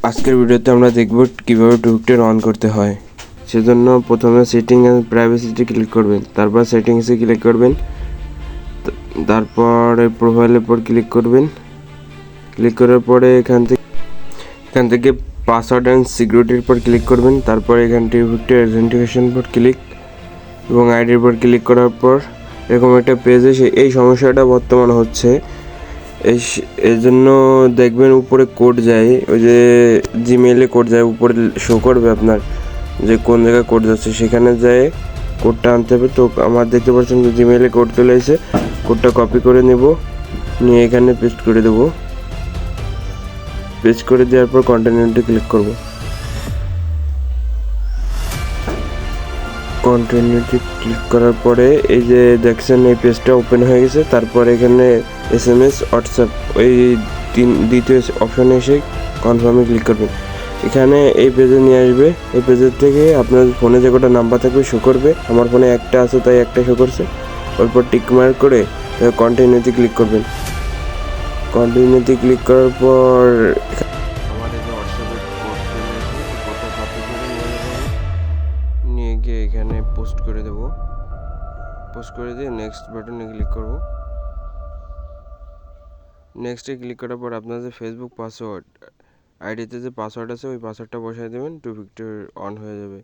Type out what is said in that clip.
আজকের ভিডিওতে আমরা দেখব কিভাবে টুইটার অন করতে হয়। সেজন্য প্রথমে সেটিং এন্ড প্রাইভেসিতে ক্লিক করবেন, তারপর সেটিংসে ক্লিক করবেন, তারপর প্রোফাইলের উপর ক্লিক করবেন। ক্লিক করার পরে এখান থেকে পাসওয়ার্ড অ্যান্ড সিকিউরিটির উপর ক্লিক করবেন, তারপর এখান থেকে টুইটার অথেন্টিকেশন উপর ক্লিক এবং আইডির উপর ক্লিক করার পর এরকম একটা পেজ এসে এই সমস্যাটা বর্তমান হচ্ছে। এই জন্য দেখবেন উপরে কোড যায়, ওই যে জিমেইলে কোড যায় উপরে শো করবে আপনার যে কোন জায়গায় কোড যাচ্ছে, সেখানে যায় কোডটা আনতে হবে। তো আমার দেখতে পাচ্ছেন যে জিমেইলে কোড চলে এসে কোডটা কপি করে নেব, নিয়ে এখানে পেস্ট করে দেবো। পেস্ট করে দেওয়ার পর কন্টিনিউতে ক্লিক করব। কন্টিনিউতে ক্লিক করার পরে এই যে দেখছেন এই পেজটা ওপেন হয়ে গেছে। তারপর এখানে SMS হোয়াটসঅ্যাপ ওই দ্বিতীয় অপশনে এসে কনফার্মে ক্লিক করবেন। এখানে এই পেজে নিয়ে আসবে। এই পেজের থেকে আপনার ফোনে যে কটা নাম্বার থাকবে শো করবে। আমার ফোনে একটা আছে তাই একটা শো করছে। ওরপর টিক মার্ক করে কন্টিনিউতে ক্লিক করবেন। কন্টিনিউতে ক্লিক করার পর আমার এই যে হোয়াটসঅ্যাপে কোড চলে এসে কোডটা কপি করে নিয়ে গিয়ে এখানে পোস্ট করে দেব। পোস্ট করে দিয়ে নেক্সট বাটনে ক্লিক করব। নেক্সটে ক্লিক করার পর আপনার যে ফেসবুক পাসওয়ার্ড আইডিতে যে পাসওয়ার্ড আছে ওই পাসওয়ার্ডটা বসায় দেবেন, টু ফ্যাক্টর অন হয়ে যাবে।